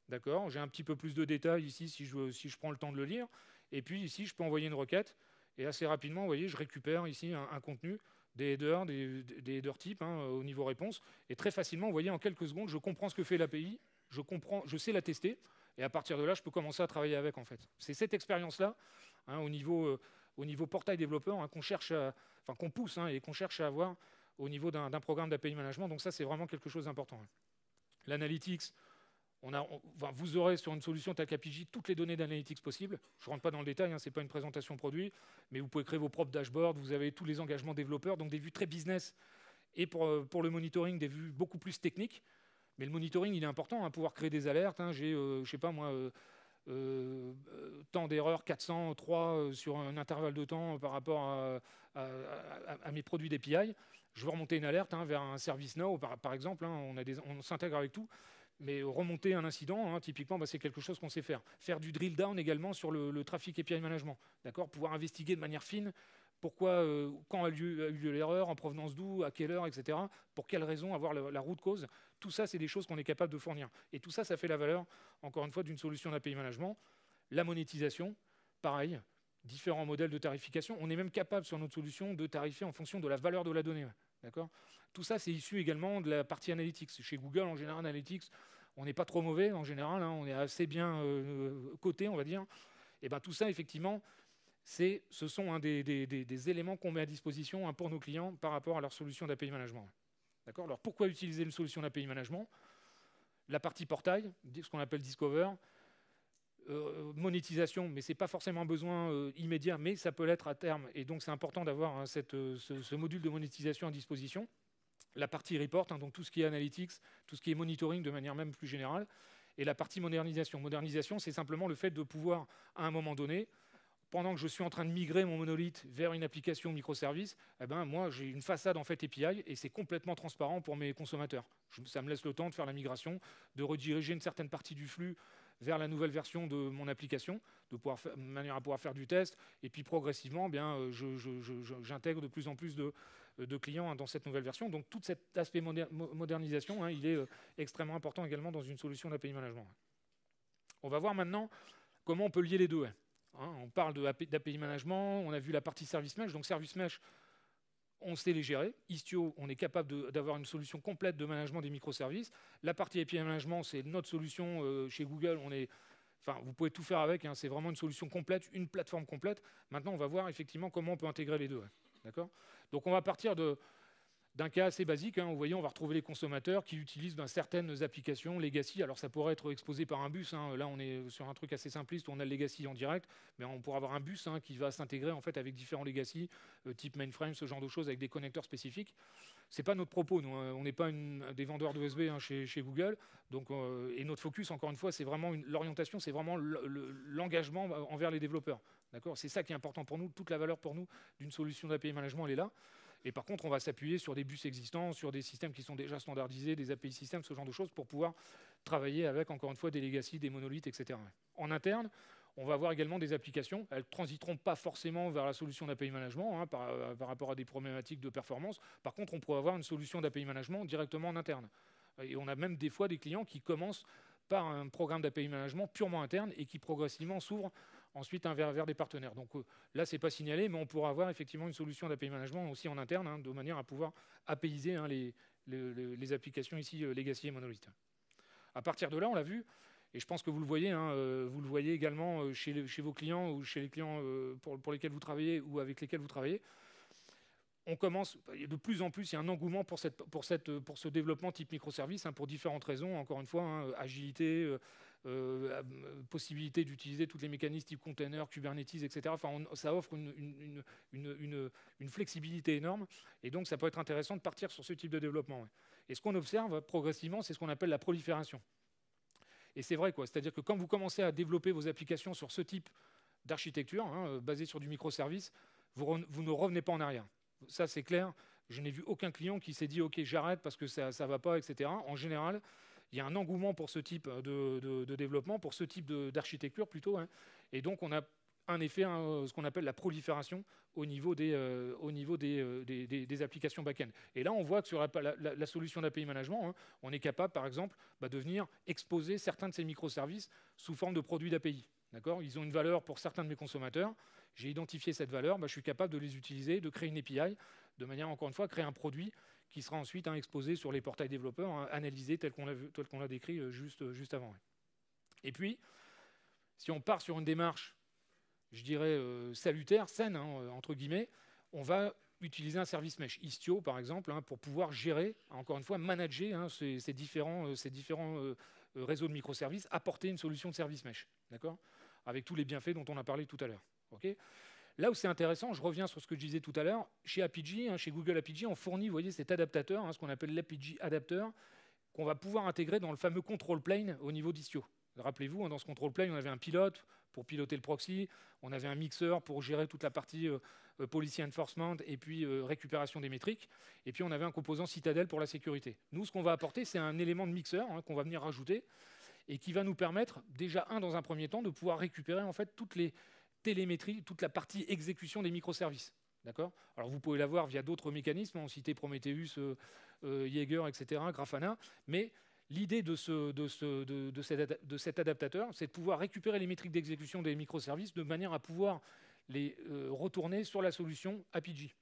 d'accord. J'ai un petit peu plus de détails ici si je prends le temps de le lire, et puis ici je peux envoyer une requête, et assez rapidement, vous voyez, je récupère ici un contenu, des headers, des headers types au niveau réponse, et très facilement, vous voyez, en quelques secondes, je comprends ce que fait l'API, je sais la tester. Et à partir de là, je peux commencer à travailler avec, en fait. C'est cette expérience-là, au niveau portail développeur, qu'on pousse et qu'on cherche à avoir au niveau d'un programme d'API management. Donc ça, c'est vraiment quelque chose d'important. L'analytics, vous aurez sur une solution telle qu'Apigee toutes les données d'analytics possibles. Je ne rentre pas dans le détail, ce n'est pas une présentation produit, mais vous pouvez créer vos propres dashboards, vous avez tous les engagements développeurs, donc des vues très business, et pour le monitoring, des vues beaucoup plus techniques. Mais le monitoring, il est important, pouvoir créer des alertes. J'ai, je ne sais pas moi, temps d'erreur 403 sur un intervalle de temps par rapport à mes produits d'API. Je veux remonter une alerte vers un service now, par exemple. On s'intègre avec tout. Mais remonter un incident, typiquement, c'est quelque chose qu'on sait faire. Faire du drill down également sur le trafic API management. Pouvoir investiguer de manière fine pourquoi, quand a eu lieu l'erreur, en provenance d'où, à quelle heure, etc. Pour quelles raisons, avoir la root cause. Tout ça, c'est des choses qu'on est capable de fournir. Et tout ça, ça fait la valeur, encore une fois, d'une solution d'API management. La monétisation, pareil, différents modèles de tarification. On est même capable, sur notre solution, de tarifer en fonction de la valeur de la donnée. D'accord ? Tout ça, c'est issu également de la partie analytics. Chez Google, en général, analytics, on n'est pas trop mauvais, en général. On est assez bien coté, on va dire. Et tout ça, effectivement, ce sont des éléments qu'on met à disposition pour nos clients par rapport à leur solution d'API management. D'accord ? Alors, pourquoi utiliser une solution d'API management ? La partie portail, ce qu'on appelle Discover, monétisation, mais ce n'est pas forcément un besoin immédiat, mais ça peut l'être à terme. Et donc, c'est important d'avoir ce module de monétisation à disposition. La partie report, donc tout ce qui est analytics, tout ce qui est monitoring de manière même plus générale. Et la partie modernisation. Modernisation, c'est simplement le fait de pouvoir, à un moment donné, pendant que je suis en train de migrer mon monolithe vers une application microservice, moi, j'ai une façade en fait API et c'est complètement transparent pour mes consommateurs. Ça me laisse le temps de faire la migration, de rediriger une certaine partie du flux vers la nouvelle version de mon application, de manière à pouvoir faire du test. Et puis progressivement, j'intègre de plus en plus de clients dans cette nouvelle version. Donc tout cet aspect modernisation, il est extrêmement important également dans une solution d'API management. On va voir maintenant comment on peut lier les deux. On parle d'API management, on a vu la partie service mesh. Donc service mesh, on sait les gérer. Istio, on est capable d'avoir une solution complète de management des microservices. La partie API management, c'est notre solution chez Google. Vous pouvez tout faire avec. C'est vraiment une solution complète, une plateforme complète. Maintenant, on va voir effectivement comment on peut intégrer les deux. D'accord ? Donc on va partir d'un cas assez basique. Vous voyez, on va retrouver les consommateurs qui utilisent certaines applications legacy. Alors ça pourrait être exposé par un bus. Là, on est sur un truc assez simpliste où on a le legacy en direct, mais on pourra avoir un bus qui va s'intégrer en fait avec différents legacy, type mainframe, ce genre de choses, avec des connecteurs spécifiques. C'est pas notre propos. Nous, on n'est pas des vendeurs de USB chez Google. Donc, et notre focus, encore une fois, c'est vraiment l'orientation, c'est vraiment l'engagement envers les développeurs. D'accord ? C'est ça qui est important pour nous. Toute la valeur pour nous d'une solution d'API management, elle est là. Et par contre, on va s'appuyer sur des bus existants, sur des systèmes qui sont déjà standardisés, des API systems, ce genre de choses, pour pouvoir travailler avec, encore une fois, des legacy, des monolithes, etc. En interne, on va avoir également des applications. Elles ne transiteront pas forcément vers la solution d'API management par rapport à des problématiques de performance. Par contre, on pourrait avoir une solution d'API management directement en interne. Et on a même des fois des clients qui commencent par un programme d'API management purement interne et qui progressivement s'ouvrent ensuite vers des partenaires. Donc là, ce n'est pas signalé, mais on pourra avoir effectivement une solution d'API management aussi en interne, de manière à pouvoir APIser les applications ici legacy et monolith. À partir de là, on l'a vu, et je pense que vous le voyez, vous le voyez également chez vos clients ou chez les clients pour lesquels vous travaillez ou avec lesquels vous travaillez. On commence, de plus en plus, il y a un engouement pour ce développement type microservice, pour différentes raisons, encore une fois, agilité, possibilité d'utiliser tous les mécanismes type container, Kubernetes, etc. Enfin, ça offre une flexibilité énorme, et donc ça peut être intéressant de partir sur ce type de développement. Ouais. Et ce qu'on observe progressivement, c'est ce qu'on appelle la prolifération. Et c'est vrai, c'est-à-dire que quand vous commencez à développer vos applications sur ce type d'architecture, basée sur du microservice, vous ne revenez pas en arrière. Ça, c'est clair. Je n'ai vu aucun client qui s'est dit « Ok, j'arrête parce que ça ne va pas, etc. » En général, il y a un engouement pour ce type de développement, pour ce type d'architecture plutôt. Et donc, on a un effet, ce qu'on appelle la prolifération au niveau des applications back-end. Et là, on voit que sur la solution d'API management, on est capable, par exemple, de venir exposer certains de ces microservices sous forme de produits d'API. Ils ont une valeur pour certains de mes consommateurs. J'ai identifié cette valeur, je suis capable de les utiliser, de créer une API, de manière, encore une fois, à créer un produit qui sera ensuite exposé sur les portails développeurs, analysé tel qu'on l'a décrit juste avant. Et puis, si on part sur une démarche, je dirais, salutaire, saine, entre guillemets, on va utiliser un service mesh, Istio par exemple, pour pouvoir gérer, encore une fois, manager ces différents réseaux de microservices, apporter une solution de service mesh, d'accord, avec tous les bienfaits dont on a parlé tout à l'heure. Okay. Là où c'est intéressant, je reviens sur ce que je disais tout à l'heure, chez Apigee, chez Google Apigee, on fournit, vous voyez, cet adaptateur, ce qu'on appelle l'Apigee Adapter, qu'on va pouvoir intégrer dans le fameux control plane au niveau d'Istio. Rappelez-vous, dans ce control plane, on avait un pilote pour piloter le proxy, on avait un mixeur pour gérer toute la partie policy enforcement et puis récupération des métriques, et puis on avait un composant Citadel pour la sécurité. Nous, ce qu'on va apporter, c'est un élément de mixeur qu'on va venir rajouter et qui va nous permettre, déjà, dans un premier temps, de pouvoir récupérer en fait toutes les télémétries, toute la partie exécution des microservices. D'accord ? Alors vous pouvez l'avoir via d'autres mécanismes, on citait Prometheus, Jaeger, etc., Grafana, mais l'idée de cet adaptateur, c'est de pouvoir récupérer les métriques d'exécution des microservices de manière à pouvoir les retourner sur la solution Apigee,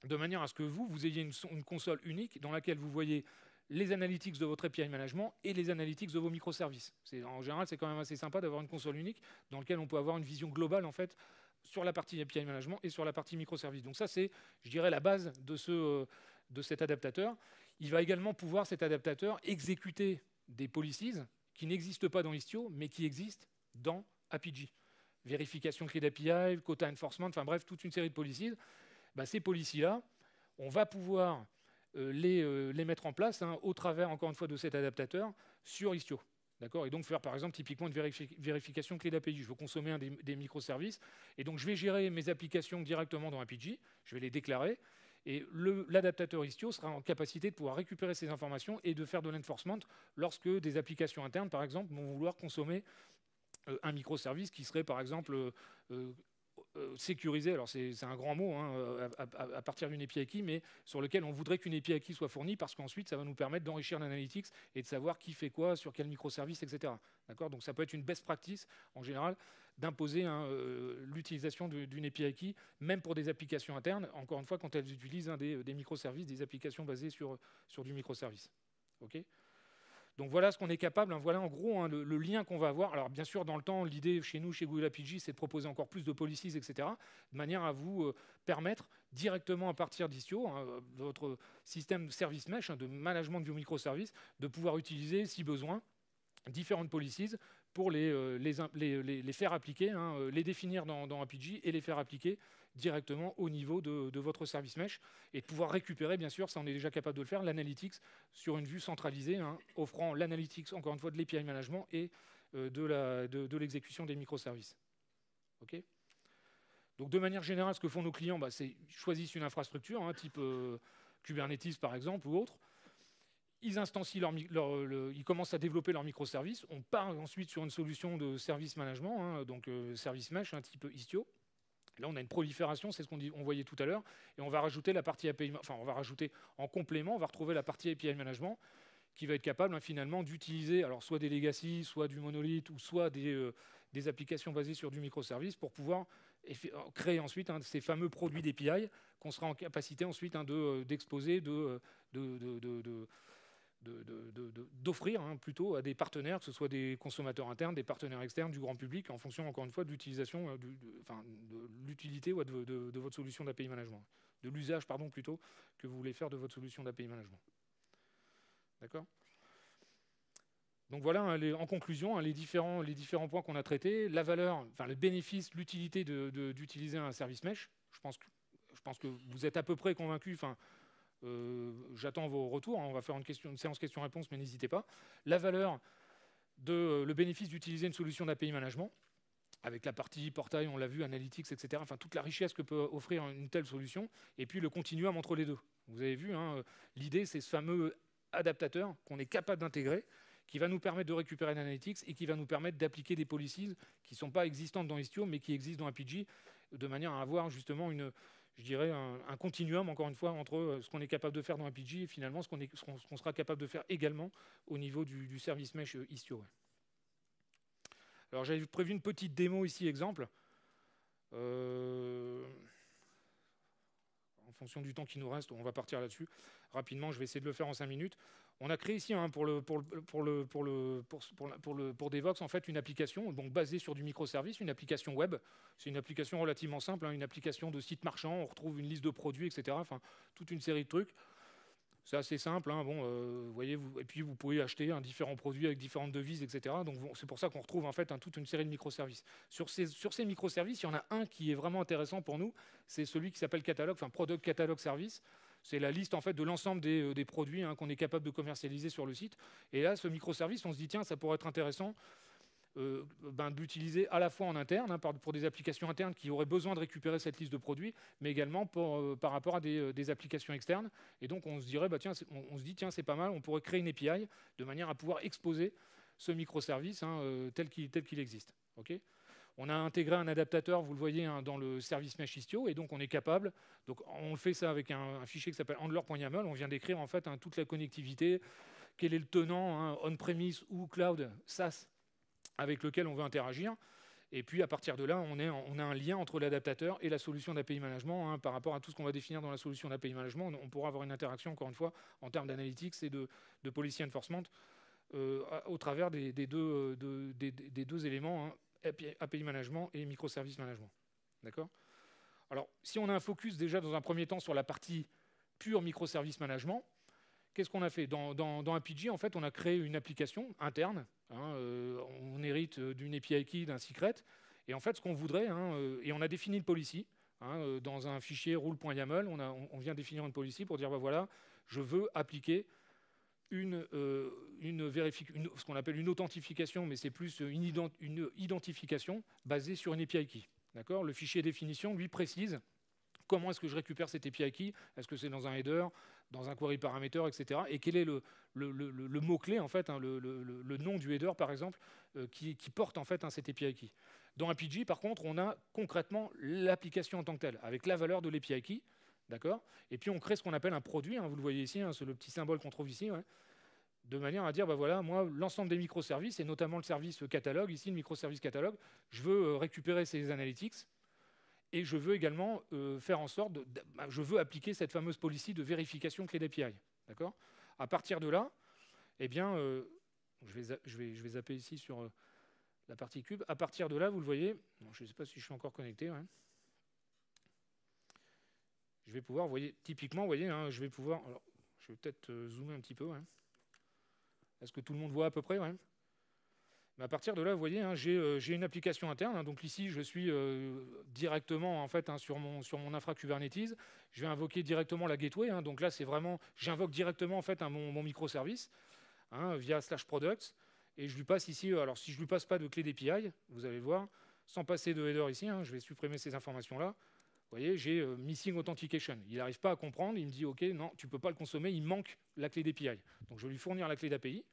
de manière à ce que vous ayez une console unique dans laquelle vous voyez les analytics de votre API management et les analytics de vos microservices. En général, c'est quand même assez sympa d'avoir une console unique dans laquelle on peut avoir une vision globale en fait, sur la partie API management et sur la partie microservice. Donc ça, c'est, je dirais, la base de cet adaptateur. Il va également pouvoir, cet adaptateur, exécuter des policies qui n'existent pas dans Istio, mais qui existent dans Apigee. Vérification clé d'API, quota enforcement, enfin bref, toute une série de policies. Ces policies-là, on va pouvoir les mettre en place au travers, encore une fois, de cet adaptateur sur Istio. D'accord ? Et donc faire, par exemple, typiquement une vérification clé d'API. Je veux consommer des microservices, et donc je vais gérer mes applications directement dans Apigee, je vais les déclarer, et l'adaptateur Istio sera en capacité de pouvoir récupérer ces informations et de faire de l'enforcement lorsque des applications internes, par exemple, vont vouloir consommer un microservice qui serait, par exemple, sécurisé, alors c'est un grand mot, à partir d'une API key, mais sur lequel on voudrait qu'une API key soit fournie, parce qu'ensuite ça va nous permettre d'enrichir l'analytics et de savoir qui fait quoi, sur quel microservice, etc. Donc ça peut être une best practice en général d'imposer l'utilisation d'une API key, même pour des applications internes, encore une fois quand elles utilisent des microservices, des applications basées sur du microservice. Okay. Donc voilà ce qu'on est capable, voilà en gros le lien qu'on va avoir. Alors bien sûr, dans le temps, l'idée chez nous, chez Google Apigee, c'est de proposer encore plus de policies, etc., de manière à vous permettre directement à partir d'Istio, de votre système de service mesh, de management de vos microservices, de pouvoir utiliser, si besoin, différentes policies pour les faire appliquer, les définir dans Apigee et les faire appliquer directement au niveau de votre service mesh et de pouvoir récupérer, bien sûr, ça on est déjà capable de le faire, l'analytics sur une vue centralisée, offrant l'analytics, encore une fois, de l'API management et de l'exécution des microservices. Okay. Donc de manière générale, ce que font nos clients, c'est qu'ils choisissent une infrastructure, type Kubernetes par exemple ou autre. ils instancient ils commencent à développer leur microservices. On part ensuite sur une solution de service management, hein, donc service mesh, un type Istio. Là, on a une prolifération, c'est ce on voyait tout à l'heure, et on va rajouter la partie API, enfin, on va rajouter en complément, on va retrouver la partie API management qui va être capable finalement d'utiliser alors soit des legacy, soit du monolith, ou soit des applications basées sur du microservice pour pouvoir créer ensuite ces fameux produits d'API qu'on sera en capacité ensuite d'exposer, d'offrir plutôt à des partenaires, que ce soit des consommateurs internes, des partenaires externes, du grand public, en fonction, encore une fois, de l'utilisation, de l'utilité de votre solution d'API management, de l'usage, pardon, plutôt, que vous voulez faire de votre solution d'API management. D'accord ? Donc voilà, en conclusion, les différents points qu'on a traités, la valeur, enfin le bénéfice, l'utilité d'utiliser un service mesh. Je pense que vous êtes à peu près convaincus. Enfin, j'attends vos retours. Hein, on va faire une séance questions-réponses, mais n'hésitez pas. La valeur, le bénéfice d'utiliser une solution d'API management, avec la partie portail, on l'a vu, analytics, etc. Enfin, toute la richesse que peut offrir une telle solution. Et puis le continuum entre les deux. Vous avez vu, hein, l'idée, c'est ce fameux adaptateur qu'on est capable d'intégrer, qui va nous permettre de récupérer l'analytics et qui va nous permettre d'appliquer des policies qui ne sont pas existantes dans Istio, mais qui existent dans APG, de manière à avoir justement un continuum, encore une fois, entre ce qu'on est capable de faire dans APG et finalement ce qu'on sera capable de faire également au niveau du service mesh Istio. Ouais. Alors j'avais prévu une petite démo ici, exemple. En fonction du temps qui nous reste, on va partir là-dessus. Rapidement, je vais essayer de le faire en 5 minutes. On a créé ici pour Devoxx en fait une application donc basée sur du microservice, une application web. C'est une application relativement simple, hein, une application de site marchand. On retrouve une liste de produits, etc. Enfin, toute une série de trucs. C'est assez simple. Hein, vous voyez, et puis vous pouvez acheter différents produits avec différentes devises, etc. Donc c'est pour ça qu'on retrouve en fait toute une série de microservices. Sur ces microservices, il y en a un qui est vraiment intéressant pour nous. C'est celui qui s'appelle Catalogue, enfin Product Catalog Service. C'est la liste en fait de l'ensemble des produits qu'on est capable de commercialiser sur le site. Et là, ce microservice, on se dit tiens, ça pourrait être intéressant d'utiliser à la fois en interne pour des applications internes qui auraient besoin de récupérer cette liste de produits, mais également par rapport à des applications externes. Et donc on se dirait on se dit tiens, c'est pas mal, on pourrait créer une API de manière à pouvoir exposer ce microservice tel qu'il existe. Okay, on a intégré un adaptateur, vous le voyez, dans le service mesh Istio, et donc on est capable, donc on fait ça avec un fichier qui s'appelle handler.yaml, on vient d'écrire en fait toute la connectivité, quel est le tenant on-premise ou cloud SaaS avec lequel on veut interagir, et puis à partir de là, on a un lien entre l'adaptateur et la solution d'API management, par rapport à tout ce qu'on va définir dans la solution d'API management, on pourra avoir une interaction, encore une fois, en termes d'analytics et de policy enforcement, au travers des deux éléments, API management et microservice management. D'accord ? Alors, si on a un focus déjà dans un premier temps sur la partie pure microservice management, qu'est-ce qu'on a fait dans APG, en fait, on a créé une application interne. On hérite d'une API key, d'un secret. Et en fait, ce qu'on voudrait, et on a défini une policy, dans un fichier rule.yaml, on vient définir une policy pour dire, voilà, je veux appliquer ce qu'on appelle une authentification, mais c'est plus une identification basée sur une API key. D'accord ? Le fichier définition, lui, précise comment est-ce que je récupère cette API key. Est-ce que c'est dans un header, dans un query parameter, etc. Et quel est le mot-clé, en fait, le nom du header, par exemple, qui porte en fait cette API key. Dans APG, par contre, on a concrètement l'application en tant que telle, avec la valeur de l'API key. D'accord ? Et puis on crée ce qu'on appelle un produit, vous le voyez ici, c'est le petit symbole qu'on trouve ici, de manière à dire, voilà, moi, l'ensemble des microservices, et notamment le service catalogue, ici, le microservice catalogue, je veux récupérer ces analytics, et je veux également faire en sorte, je veux appliquer cette fameuse policy de vérification clé d'API. D'accord ? À partir de là, eh bien, je vais zapper ici sur la partie cube. À partir de là, vous le voyez, je ne sais pas si je suis encore connecté, je vais pouvoir, vous voyez, typiquement, vous voyez, je vais pouvoir, alors, je vais peut-être zoomer un petit peu. Est-ce que tout le monde voit à peu près ? Mais à partir de là, vous voyez, j'ai une application interne. Donc ici, je suis directement en fait sur mon infra Kubernetes. Je vais invoquer directement la gateway. Donc là, c'est vraiment, j'invoque directement en fait mon microservice via /products. Et je lui passe ici. Alors si je lui passe pas de clé d'API, vous allez voir, sans passer de header ici, je vais supprimer ces informations là. voyez, j'ai missing authentication. Il n'arrive pas à comprendre, il me dit OK, non, tu ne peux pas le consommer, il manque la clé d'API. Donc je vais lui fournir la clé d'API,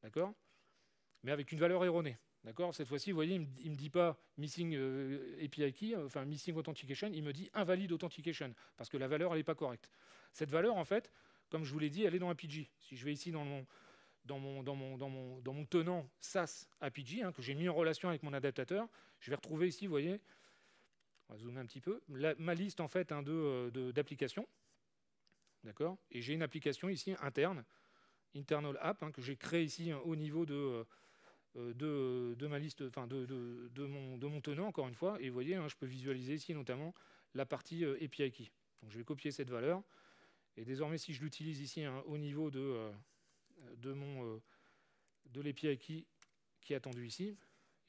d'accord, mais avec une valeur erronée. D'accord. Cette fois-ci, vous voyez, il ne me dit pas missing API key, enfin missing authentication, il me dit invalide authentication, parce que la valeur, elle n'est pas correcte. Cette valeur, en fait, comme je vous l'ai dit, elle est dans APG. Si je vais ici dans mon tenant SAS APG, que j'ai mis en relation avec mon adaptateur, je vais retrouver ici, vous voyez, on va zoomer un petit peu, ma liste en fait d'applications. D'accord. Et j'ai une application ici interne, internal app, que j'ai créée ici au niveau de ma liste, enfin de mon tenant, encore une fois. Et vous voyez, je peux visualiser ici notamment la partie API key. Donc je vais copier cette valeur. Et désormais, si je l'utilise ici au niveau de l'API key qui est attendu ici,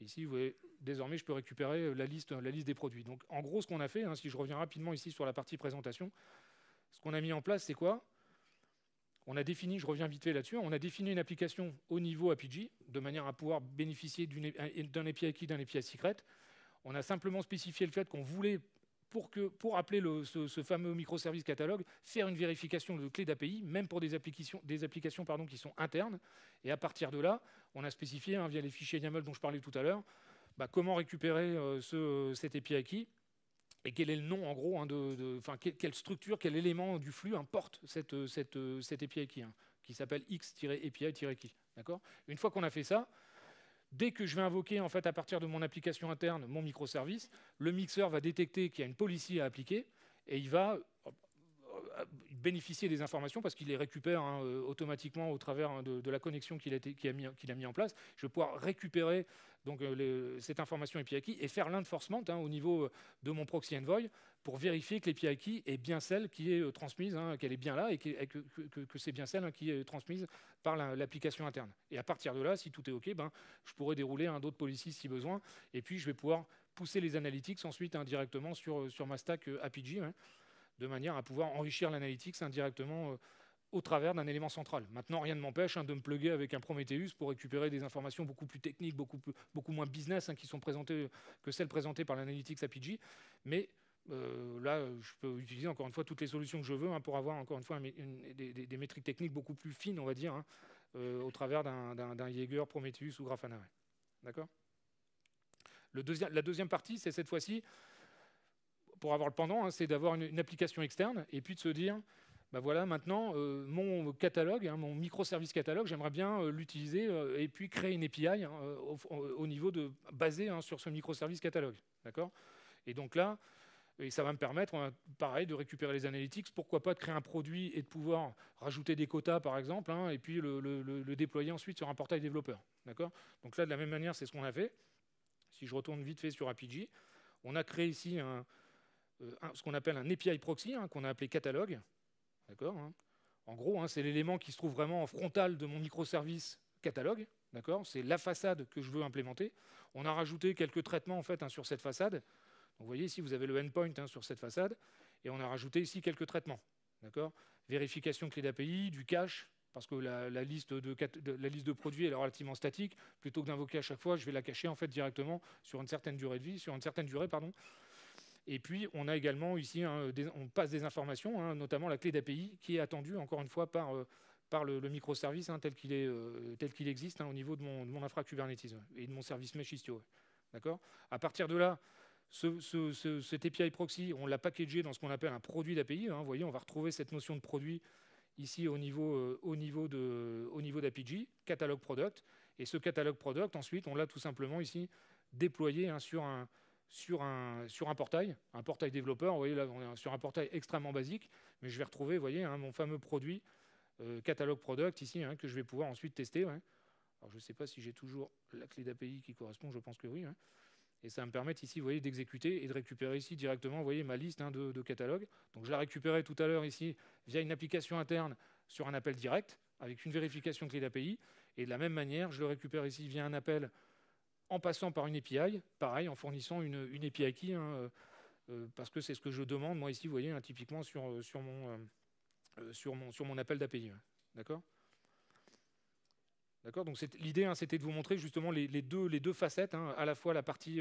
ici, vous voyez, désormais, je peux récupérer la liste des produits. Donc en gros, ce qu'on a fait, si je reviens rapidement ici sur la partie présentation, ce qu'on a mis en place, c'est quoi? On a défini, je reviens vite fait là-dessus, on a défini une application au niveau APG, de manière à pouvoir bénéficier d'un API key, d'un API secret. On a simplement spécifié le fait qu'on voulait, pour appeler ce fameux microservice catalogue, faire une vérification de clé d'API, même pour des applications qui sont internes. Et à partir de là, on a spécifié, via les fichiers YAML dont je parlais tout à l'heure, comment récupérer cet API key. Et quel est le nom, en gros, quelle structure, quel élément du flux importe cette API key, qui s'appelle x-API-key. D'accord. Une fois qu'on a fait ça, dès que je vais invoquer, en fait, à partir de mon application interne, mon microservice, le mixeur va détecter qu'il y a une policy à appliquer et il va bénéficier des informations parce qu'il les récupère automatiquement au travers de la connexion qu'il a mis en place. Je vais pouvoir récupérer donc, cette information API key et faire l'enforcement au niveau de mon proxy envoy pour vérifier que l'API key est bien celle qui est transmise, qu'elle est bien là et que c'est bien celle qui est transmise par l'application interne. Et à partir de là, si tout est OK, je pourrais dérouler d'autres policies si besoin. Et puis, je vais pouvoir pousser les analytics ensuite directement sur ma stack APG, de manière à pouvoir enrichir l'analytics indirectement au travers d'un élément central. Maintenant, rien ne m'empêche de me plugger avec un Prometheus pour récupérer des informations beaucoup plus techniques, beaucoup moins business, qui sont présentées que celles présentées par l'analytics APG. Mais là, je peux utiliser encore une fois toutes les solutions que je veux pour avoir encore une fois des métriques techniques beaucoup plus fines, on va dire, au travers d'un Jaeger, Prometheus ou Grafana. D'accord. La deuxième partie, c'est cette fois-ci, pour avoir le pendant, c'est d'avoir une application externe et puis de se dire, voilà, maintenant, mon catalogue, mon microservice catalogue, j'aimerais bien l'utiliser et puis créer une API au niveau basée sur ce microservice catalogue. D'accord. Et donc là, et ça va me permettre, pareil, de récupérer les analytics, pourquoi pas de créer un produit et de pouvoir rajouter des quotas, par exemple, et puis le déployer ensuite sur un portail développeur. D'accord. Donc là, de la même manière, c'est ce qu'on a fait. Si je retourne vite fait sur APG, on a créé ici ce qu'on appelle un API proxy, qu'on a appelé catalogue. D'accord. En gros, c'est l'élément qui se trouve vraiment en frontal de mon microservice catalogue. D'accord. C'est la façade que je veux implémenter. On a rajouté quelques traitements en fait sur cette façade. Donc, vous voyez ici, vous avez le endpoint sur cette façade, et on a rajouté ici quelques traitements. D'accord. Vérification clé d'API, du cache, parce que la liste de produits est relativement statique. Plutôt que d'invoquer à chaque fois, je vais la cacher en fait directement sur une certaine durée de vie, Et puis, on a également ici, on passe des informations, notamment la clé d'API, qui est attendue, encore une fois, par le microservice tel qu'il existe au niveau de mon infra Kubernetes et de mon service mesh Istio. D'accord. À partir de là, cet API proxy, on l'a packagé dans ce qu'on appelle un produit d'API. Vous voyez, on va retrouver cette notion de produit ici au niveau d'APG, catalogue product. Et ce catalogue product, ensuite, on l'a tout simplement ici déployé sur un portail développeur. Vous voyez, là, on est sur un portail extrêmement basique, mais je vais retrouver, vous voyez, mon fameux produit catalogue product ici, que je vais pouvoir ensuite tester. Alors, je ne sais pas si j'ai toujours la clé d'API qui correspond, je pense que oui. Et ça va me permettre ici, vous voyez, d'exécuter et de récupérer ici directement, vous voyez, ma liste de catalogues. Donc, je l'ai récupéré tout à l'heure ici via une application interne sur un appel direct avec une vérification clé d'API. Et de la même manière, je le récupère ici via un appel en passant par une API, pareil, en fournissant une API key, parce que c'est ce que je demande, moi ici, vous voyez, typiquement sur mon appel d'API. D'accord. D'accord. Donc l'idée, c'était de vous montrer justement les deux facettes, à la fois la partie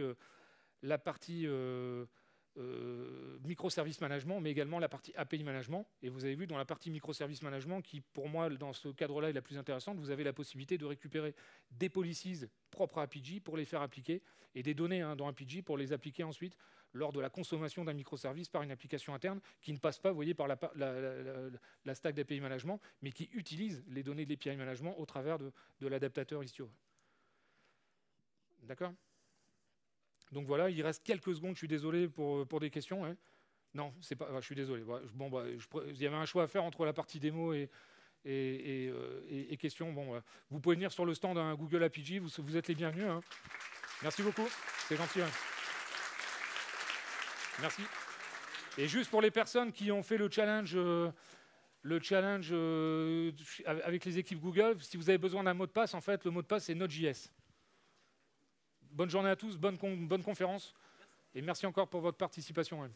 microservice management, mais également la partie API management. Et vous avez vu dans la partie microservice management, qui pour moi, dans ce cadre-là, est la plus intéressante, vous avez la possibilité de récupérer des policies propres à APG pour les faire appliquer, et des données dans APG pour les appliquer ensuite lors de la consommation d'un microservice par une application interne qui ne passe pas, vous voyez, par la stack d'API management, mais qui utilise les données de l'API management au travers de l'adaptateur Istio. D'accord ? Donc voilà, il reste quelques secondes, je suis désolé pour des questions. Hein. Non, c'est pas, je suis désolé. Bon, il y avait un choix à faire entre la partie démo et questions. Bon, vous pouvez venir sur le stand Google APG, vous êtes les bienvenus. Hein. Merci beaucoup, c'est gentil. Hein. Merci. Et juste pour les personnes qui ont fait le challenge avec les équipes Google, si vous avez besoin d'un mot de passe, en fait, le mot de passe, c'est Node.js. Bonne journée à tous, bonne conférence. Et merci encore pour votre participation.